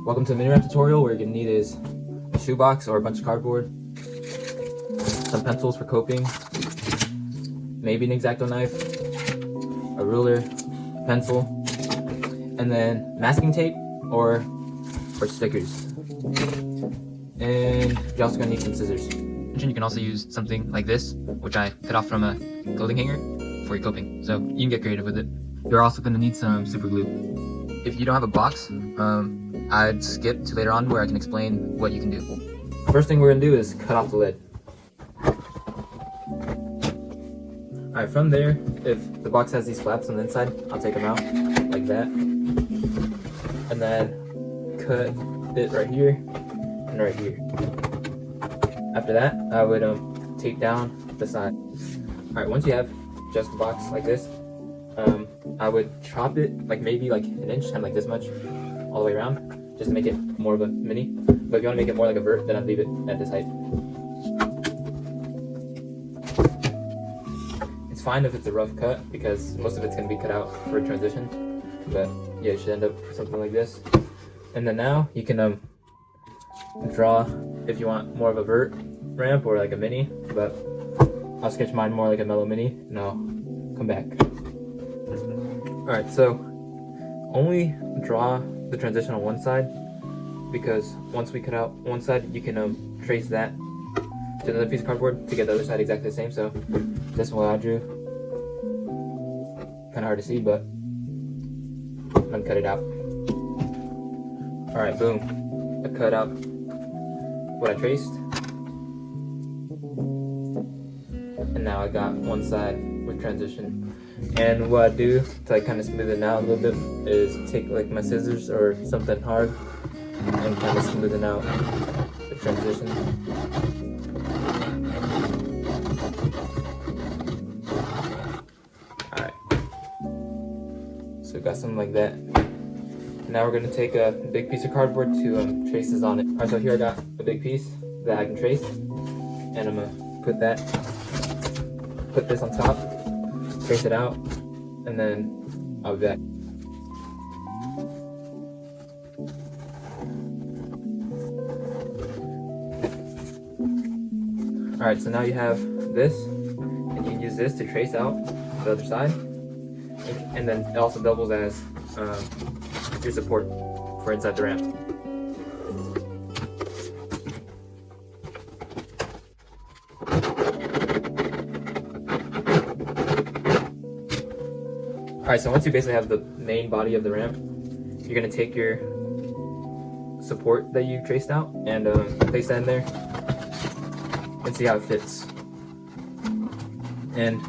Welcome to the Miniramp tutorial. What you're gonna need is a shoebox or a bunch of cardboard, some pencils for coping, maybe an X-Acto knife, a ruler, pencil, and then masking tape or stickers. And you're also gonna need some scissors. You can also use something like this, which I cut off from a clothing hanger for your coping. So you can get creative with it. You're also gonna need some super glue. If you don't have a box, I'd skip to later on where I can explain what you can do. First thing we're gonna do is cut off the lid. Alright, from there, if the box has these flaps on the inside, I'll take them out like that. And then cut it right here and right here. After that, I would tape down the side. Alright, once you have just the box like this, I would chop it like maybe like an inch, kind of like this much, all the way around, just to make it more of a mini. But if you want to make it more like a vert, then I'd leave it at this height. It's fine if it's a rough cut because most of it's going to be cut out for a transition. But yeah, it should end up something like this. And then now you can draw if you want more of a vert ramp or like a mini, but I'll sketch mine more like a mellow mini and I'll come back. Alright, so only draw the transition on one side, because once we cut out one side, you can trace that to another piece of cardboard to get the other side exactly the same. So this one I drew, kind of hard to see, but I'm gonna cut it out. Alright, boom. I cut out what I traced, and now I got one side with transition. And what I do to like kind of smooth it out a little bit is take like my scissors or something hard and kind of smooth it out the transition. Alright, so got something like that. Now we're going to take a big piece of cardboard to trace this on it. Alright, so here I got a big piece that I can trace, and I'm going to put this on top, trace it out, and then I'll be back. Alright, so now you have this, and you can use this to trace out the other side, and then it also doubles as your support for inside the ramp. Alright, so once you basically have the main body of the ramp, you're going to take your support that you traced out and place that in there and see how it fits. And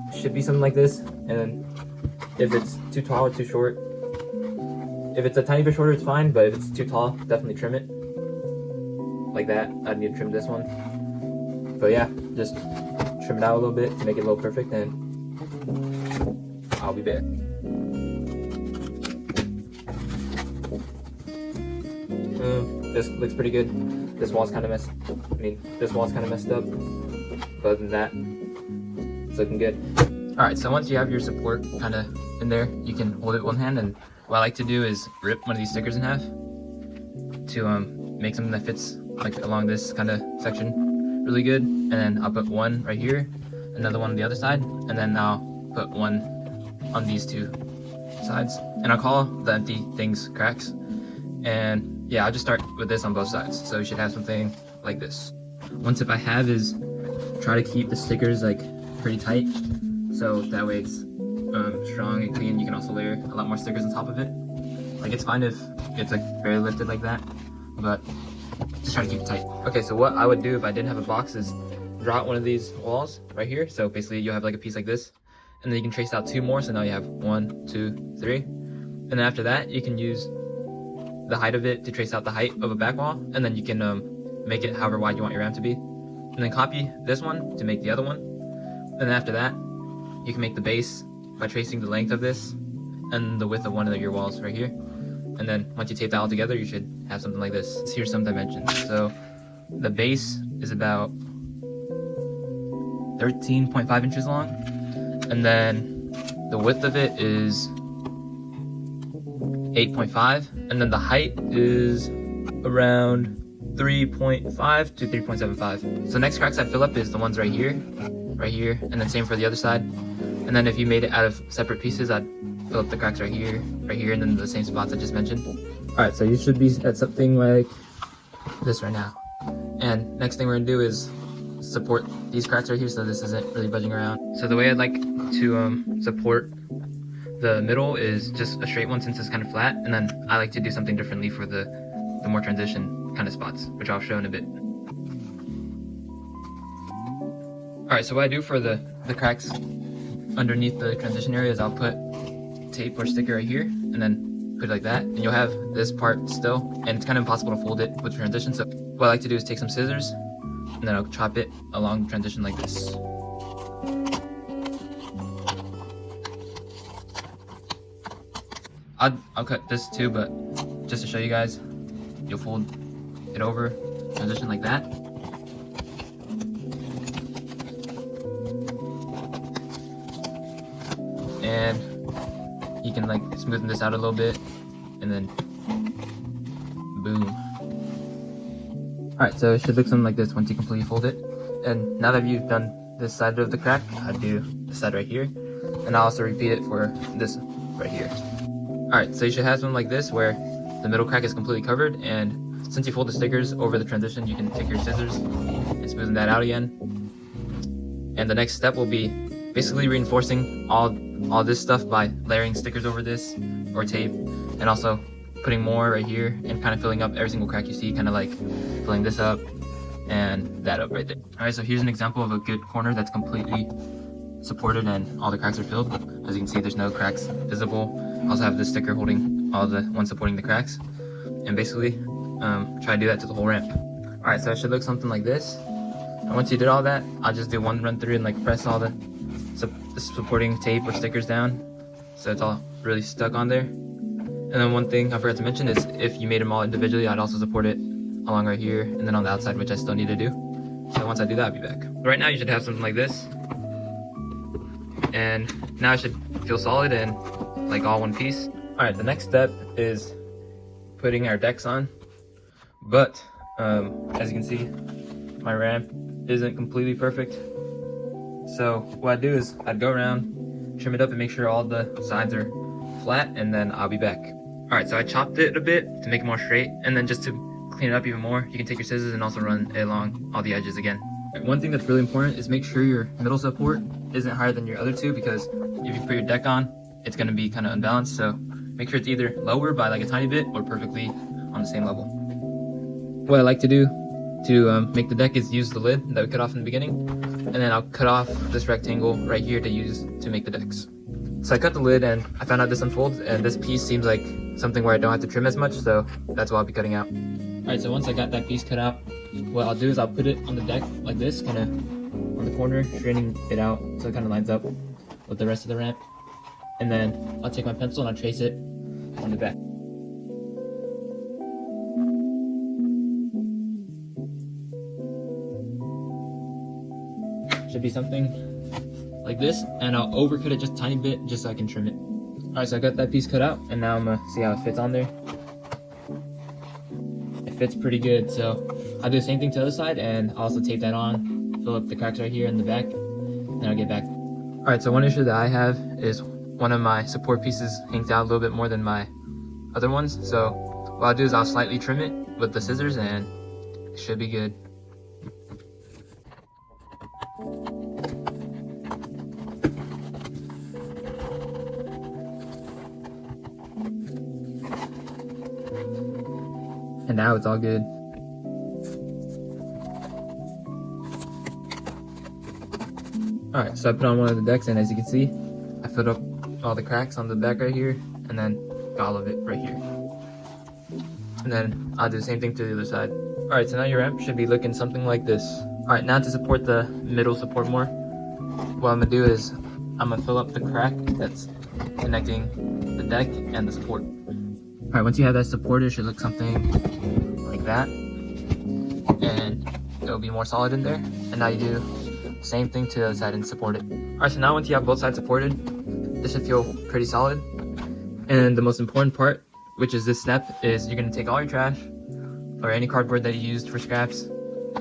it should be something like this, and then if it's too tall or too short, if it's a tiny bit shorter it's fine, but if it's too tall, definitely trim it. Like that, I'd need to trim this one. But yeah, just trim it out a little bit to make it a little perfect, and I'll be back. This looks pretty good. This wall's kind of messed up. But other than that, it's looking good. Alright, so once you have your support kind of in there, you can hold it with one hand, and what I like to do is rip one of these stickers in half to make something that fits like along this kind of section really good. And then I'll put one right here, another one on the other side, and then I'll put one on these two sides, and I'll call the empty things cracks. And yeah, I'll just start with this on both sides, so you should have something like this. One tip I have is try to keep the stickers like pretty tight, so that way it's strong and clean. You can also layer a lot more stickers on top of it. Like, it's fine if it's like very lifted like that, but just try to keep it tight. Okay, so what I would do if I didn't have a box is draw out one of these walls right here. So basically you'll have like a piece like this, and then you can trace out two more, so now you have 1, 2, 3. And then after that, you can use the height of it to trace out the height of a back wall, and then you can make it however wide you want your ramp to be. And then copy this one to make the other one. And then after that, you can make the base by tracing the length of this and the width of one of your walls right here. And then once you tape that all together, you should have something like this. So here's some dimensions. So the base is about 13.5 inches long, and then the width of it is 8.5, and then the height is around 3.5 to 3.75. So next cracks I fill up is the ones right here, and then same for the other side. And then if you made it out of separate pieces, I'd fill up the cracks right here, and then the same spots I just mentioned. Alright, so you should be at something like this right now. And next thing we're gonna do is support these cracks right here so this isn't really budging around. So the way I'd like to support the middle is just a straight one since it's kind of flat, and then I like to do something differently for the more transition kind of spots, which I'll show in a bit. Alright, so what I do for the cracks underneath the transition area is I'll put tape or sticker right here and then put it like that, and you'll have this part still, and it's kind of impossible to fold it with transition. So what I like to do is take some scissors and then I'll chop it along the transition like this. I'll cut this too, but just to show you guys, you'll fold it over, transition like that. And you can like smoothen this out a little bit, and then boom. Alright, so it should look something like this once you completely fold it. And now that you've done this side of the crack, I do this side right here, and I'll also repeat it for this right here. Alright, so you should have something like this where the middle crack is completely covered, and since you fold the stickers over the transition, you can take your scissors and smoothen that out again. And the next step will be basically reinforcing all this stuff by layering stickers over this or tape, and also putting more right here and kind of filling up every single crack you see, kind of like filling this up and that up right there. Alright, so here's an example of a good corner that's completely supported and all the cracks are filled. As you can see, there's no cracks visible. I also have this sticker holding all the ones supporting the cracks, and basically try to do that to the whole ramp. Alright, so it should look something like this. And once you did all that, I'll just do one run through and like press all the supporting tape or stickers down so it's all really stuck on there. And then one thing I forgot to mention is if you made them all individually, I'd also support it along right here and then on the outside, which I still need to do. So once I do that, I'll be back. Right now you should have something like this, and now it should feel solid and like all one piece. Alright, the next step is putting our decks on, but as you can see, my ramp isn't completely perfect. So what I'd do is I'd go around, trim it up, and make sure all the sides are flat, and then I'll be back. Alright, so I chopped it a bit to make it more straight, and then just to clean it up even more, you can take your scissors and also run it along all the edges again. One thing that's really important is make sure your middle support isn't higher than your other two, because if you put your deck on, it's going to be kind of unbalanced. So make sure it's either lower by like a tiny bit or perfectly on the same level. What I like to do to make the deck is use the lid that we cut off in the beginning, and then I'll cut off this rectangle right here to use to make the decks. So I cut the lid and I found out this unfolds, and this piece seems like something where I don't have to trim as much, so that's what I'll be cutting out. Alright, so once I got that piece cut out, what I'll do is I'll put it on the deck like this, kind of on the corner, straightening it out so it kind of lines up with the rest of the ramp. And then I'll take my pencil and I'll trace it on the back. Should be something like this, and I'll overcut it just a tiny bit just so I can trim it. Alright, so I got that piece cut out, and now I'm gonna see how it fits on there. It fits pretty good, so I'll do the same thing to the other side, and I'll also tape that on, fill up the cracks right here in the back, and I'll get back. Alright, so one issue that I have is one of my support pieces hangs out a little bit more than my other ones, so what I'll do is I'll slightly trim it with the scissors, and it should be good. And now it's all good. Alright, so I put on one of the decks, and as you can see, I filled up all the cracks on the back right here, and then got all of it right here. And then I'll do the same thing to the other side. Alright, so now your ramp should be looking something like this. Alright, now to support the middle support more, what I'm going to do is I'm going to fill up the crack that's connecting the deck and the support. Alright, once you have that support, it should look something like that, and it'll be more solid in there. And now you do the same thing to the other side and support it. Alright, so now once you have both sides supported, this should feel pretty solid. And the most important part which is this step, is you're gonna take all your trash or any cardboard that you used for scraps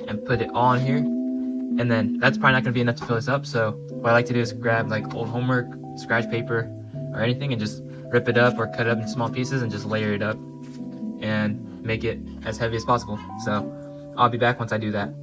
and put it all in here. And then that's probably not gonna be enough to fill this up. So what I like to do is grab like old homework, scratch paper, or anything and just rip it up or cut it up in small pieces and just layer it up and make it as heavy as possible. So I'll be back once I do that.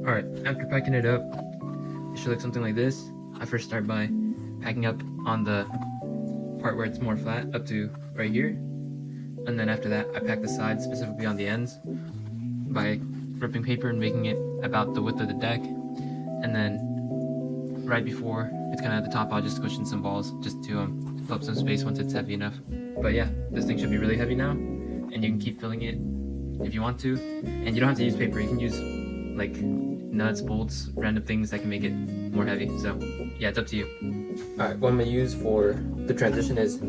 Alright, after packing it up, it should look something like this. I first start by packing up on the part where it's more flat up to right here. And then after that, I pack the sides, specifically on the ends, by ripping paper and making it about the width of the deck. And then right before it's kind of at the top, I'll just squish in some balls just to fill up some space once it's heavy enough. But yeah, this thing should be really heavy now, and you can keep filling it if you want to. And you don't have to use paper, you can use like nuts, bolts, random things that can make it more heavy. So yeah, it's up to you. Alright, what I'm gonna use for the transition is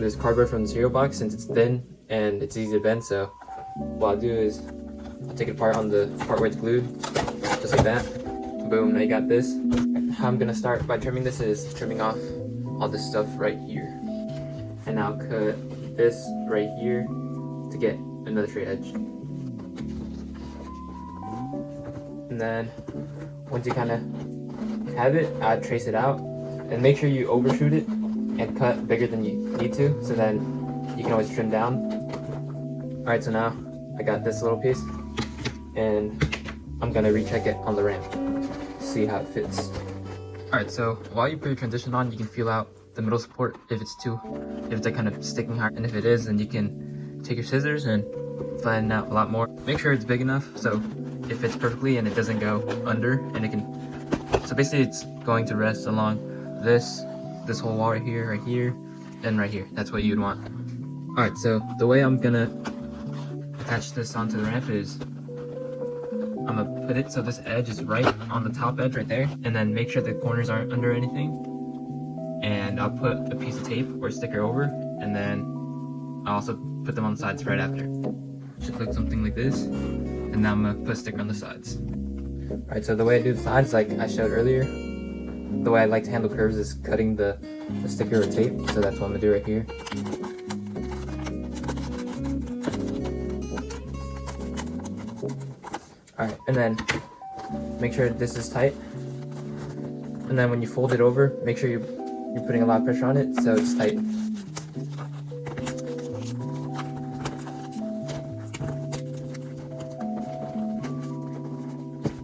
this cardboard from the cereal box, since it's thin and it's easy to bend. So what I'll do is I'll take it apart on the part where it's glued, just like that. Boom, now you got this. How I'm gonna start by trimming this is trimming off all this stuff right here. And I'll cut this right here to get another straight edge. And then once you kind of have it, I'd trace it out and make sure you overshoot it and cut bigger than you need to, so then you can always trim down. Alright, so now I got this little piece and I'm gonna recheck it on the ramp, see how it fits. Alright, so while you put your transition on, you can feel out the middle support if it's like kind of sticking hard, and if it is, then you can take your scissors and flatten out a lot more. Make sure it's big enough so it fits perfectly and it doesn't go under, and it can, so basically it's going to rest along this whole wall right here, and right here. That's what you'd want. Alright, so the way I'm gonna attach this onto the ramp is I'm gonna put it so this edge is right on the top edge right there, and then make sure the corners aren't under anything. And I'll put a piece of tape or sticker over, and then I'll also put them on the sides right after. Should look something like this. And now I'm gonna put a sticker on the sides. Alright, so the way I do the sides, like I showed earlier, the way I like to handle curves is cutting the sticker or tape. So that's what I'm gonna do right here. Alright, and then make sure this is tight. And then when you fold it over, make sure you're putting a lot of pressure on it so it's tight.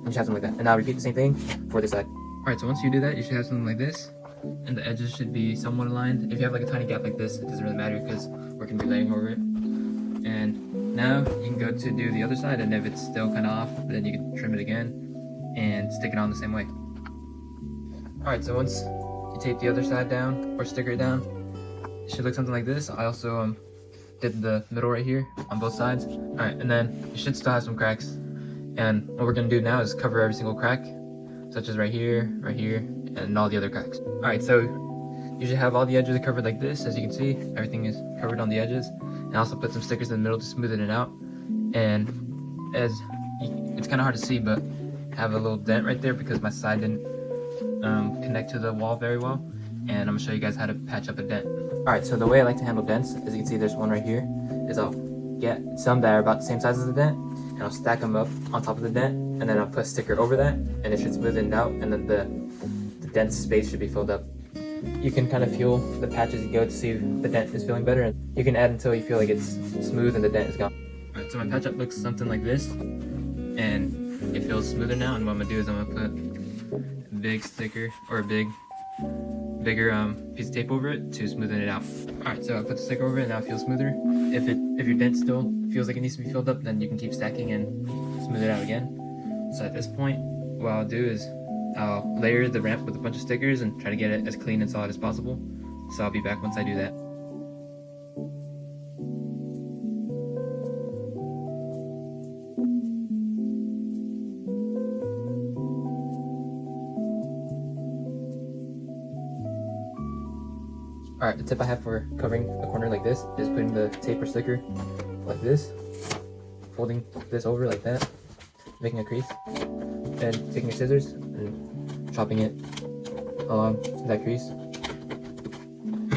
You should have something like that. And now repeat the same thing for this side. Alright, so once you do that, you should have something like this. And the edges should be somewhat aligned. If you have like a tiny gap like this, it doesn't really matter because we're going to be laying over it. And now you can go to do the other side, and if it's still kind of off, then you can trim it again and stick it on the same way. Alright, so once you tape the other side down or sticker it down, it should look something like this. I also did the middle right here on both sides. Alright, and then you should still have some cracks. And what we're going to do now is cover every single crack, such as right here, and all the other cracks. Alright, so you should have all the edges covered like this. As you can see, everything is covered on the edges. And also put some stickers in the middle to smoothen it out. And it's kind of hard to see, but have a little dent right there because my side didn't connect to the wall very well. And I'm going to show you guys how to patch up a dent. Alright, so the way I like to handle dents, as you can see there's one right here, is I'll get some that are about the same size as the dent, and I'll stack them up on top of the dent, and then I'll put a sticker over that, and it should smoothen it out, and then the dent space should be filled up. You can kind of feel the patch as you go to see if the dent is feeling better, and you can add until you feel like it's smooth and the dent is gone. Alright, so my patch up looks something like this, and it feels smoother now, and what I'm going to do is I'm going to put a big sticker, or a bigger piece of tape over it to smoothen it out. Alright, so I put the sticker over it and now it feels smoother. If your dent still feels like it needs to be filled up, then you can keep stacking and smooth it out again. So at this point, what I'll do is I'll layer the ramp with a bunch of stickers and try to get it as clean and solid as possible. so I'll be back once I do that. Alright, the tip I have for covering a corner like this is putting the tape or sticker like this, folding this over like that, making a crease, and taking your scissors and chopping it along that crease.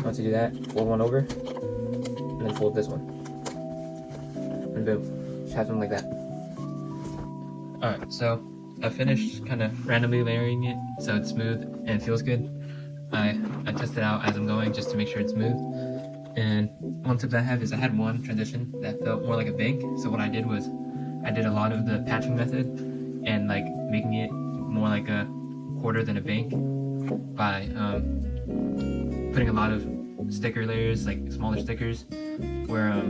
Once you do that, fold one over, and then fold this one. And boom, just have something like that. Alright, so I finished kind of randomly layering it so it's smooth and feels good. I test it out as I'm going just to make sure it's smooth. And one tip that I have is I had one transition that felt more like a bank. So what I did was I did a lot of the patching method and like making it more like a quarter than a bank by putting a lot of sticker layers, like smaller stickers where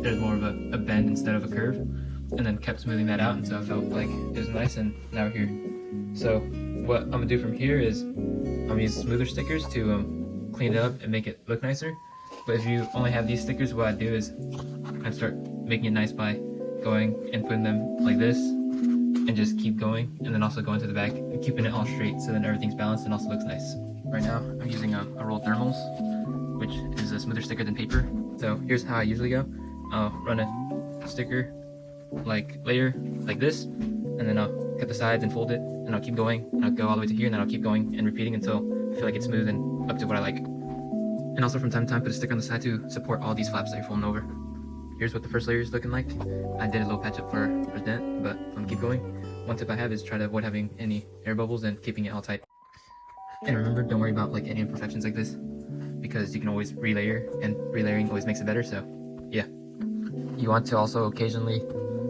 there's more of a bend instead of a curve, and then kept smoothing that out, and so I felt like it was nice. And now we're here. So what I'm gonna do from here is I'm gonna use smoother stickers to clean it up and make it look nicer. But if you only have these stickers, what I do is I start making it nice by going and putting them like this and just keep going, and then also going to the back and keeping it all straight so then everything's balanced and also looks nice. Right now I'm using a roll of thermals, which is a smoother sticker than paper. So here's how I usually go. I'll run a sticker like layer like this, and then I'll cut the sides and fold it, and I'll keep going, and I'll go all the way to here, and then I'll keep going and repeating until I feel like it's smooth and up to what I like. And also from time to time put a sticker on the side to support all these flaps that you're folding over. Here's what the first layer is looking like. I did a little patch up for a dent, but I'm gonna keep going. One tip I have is try to avoid having any air bubbles and keeping it all tight. And remember, don't worry about like any imperfections like this, because you can always relayer, and relayering always makes it better. So yeah, you want to also occasionally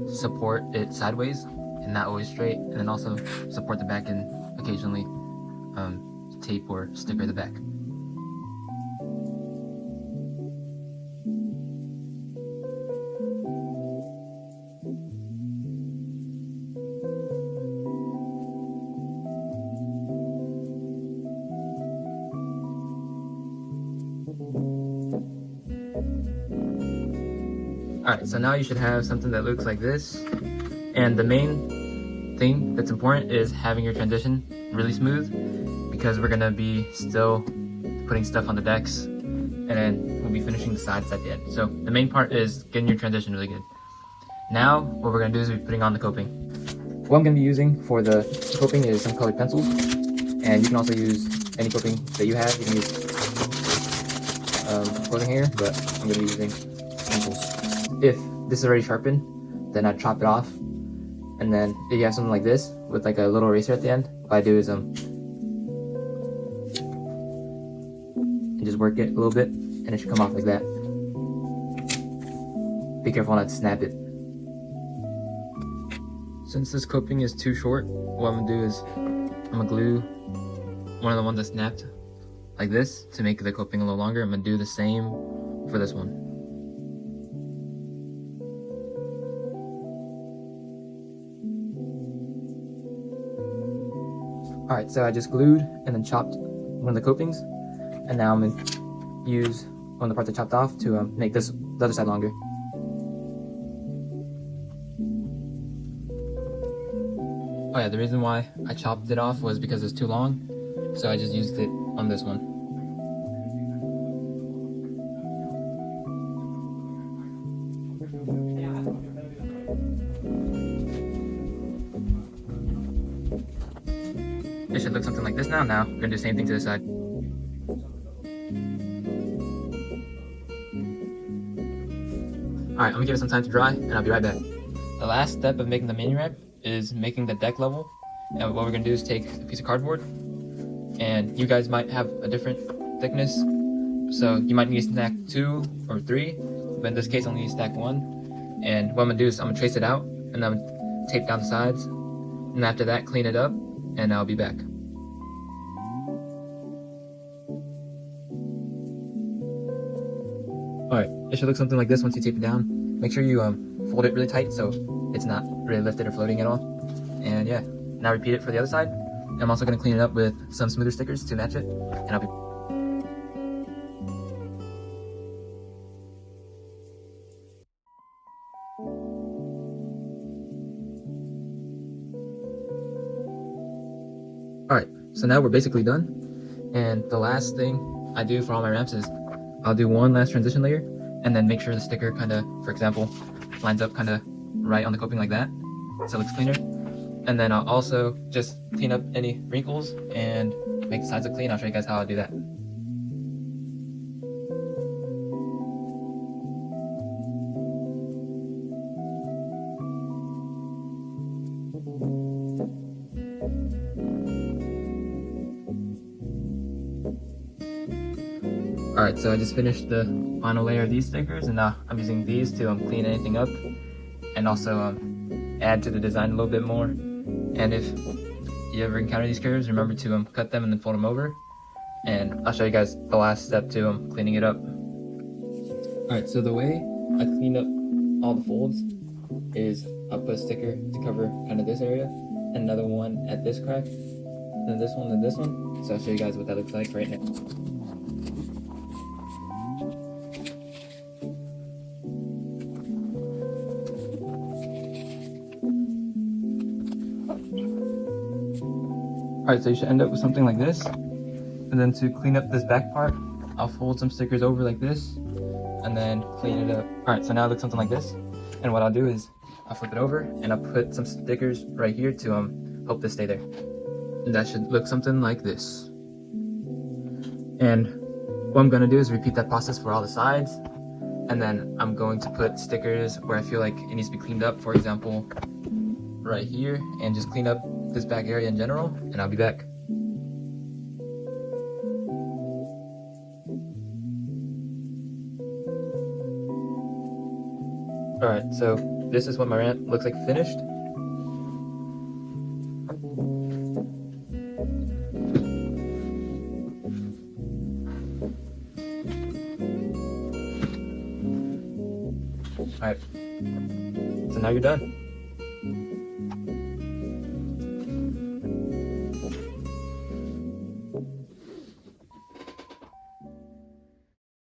support it sideways and not always straight, and then also support the back and occasionally tape or sticker the back. Alright, so now you should have something that looks like this. And the main thing that's important is having your transition really smooth, because we're gonna be still putting stuff on the decks, and then we'll be finishing the sides at the end. So the main part is getting your transition really good. Now, what we're gonna do is we're putting on the coping. What I'm gonna be using for the coping is some colored pencils, and you can also use any coping that you have. You can use clothing hair, but I'm gonna be using pencils. If this is already sharpened, then I chop it off, and then if you have something like this with like a little eraser at the end, what I do is and just work it a little bit, and it should come off like that. Be careful not to snap it. Since this coping is too short, what I'm gonna do is I'm gonna glue one of the ones that snapped like this to make the coping a little longer. I'm gonna do the same for this one. Alright, so I just glued and then chopped one of the copings, and now I'm going to use one of the parts I chopped off to make the other side longer. Oh yeah, the reason why I chopped it off was because it's too long, so I just used it on this one. It should look something like this now. Now, we're gonna do the same thing to this side. Alright, I'm gonna give it some time to dry, and I'll be right back. The last step of making the mini ramp is making the deck level. And what we're gonna do is take a piece of cardboard, and you guys might have a different thickness, so you might need to stack 2 or 3, but in this case I'll need to stack 1. And what I'm gonna do is I'm gonna trace it out, and I'm gonna tape down the sides, and after that clean it up, and I'll be back. Alright, it should look something like this once you tape it down. Make sure you fold it really tight so it's not really lifted or floating at all. And yeah, now repeat it for the other side. I'm also going to clean it up with some smoother stickers to match it, and I'll be... so now we're basically done. And the last thing I do for all my ramps is I'll do one last transition layer and then make sure the sticker kind of, for example, lines up kind of right on the coping like that, so it looks cleaner. And then I'll also just clean up any wrinkles and make the sides look clean. I'll show you guys how I do that. Alright, so I just finished the final layer of these stickers, and now I'm using these to clean anything up and also add to the design a little bit more. And if you ever encounter these curves, remember to cut them and then fold them over. And I'll show you guys the last step to cleaning it up. Alright, so the way I clean up all the folds is I'll put a sticker to cover kind of this area, and another one at this crack, then this one, then this one. So I'll show you guys what that looks like right now. Alright, so you should end up with something like this. And then to clean up this back part, I'll fold some stickers over like this and then clean it up. Alright, so now it looks something like this. And what I'll do is I'll flip it over and I'll put some stickers right here to help this stay there. And that should look something like this. And what I'm going to do is repeat that process for all the sides. And then I'm going to put stickers where I feel like it needs to be cleaned up. For example, right here, and just clean up this back area in general, and I'll be back. Alright, so this is what my ramp looks like finished. Alright, so now you're done.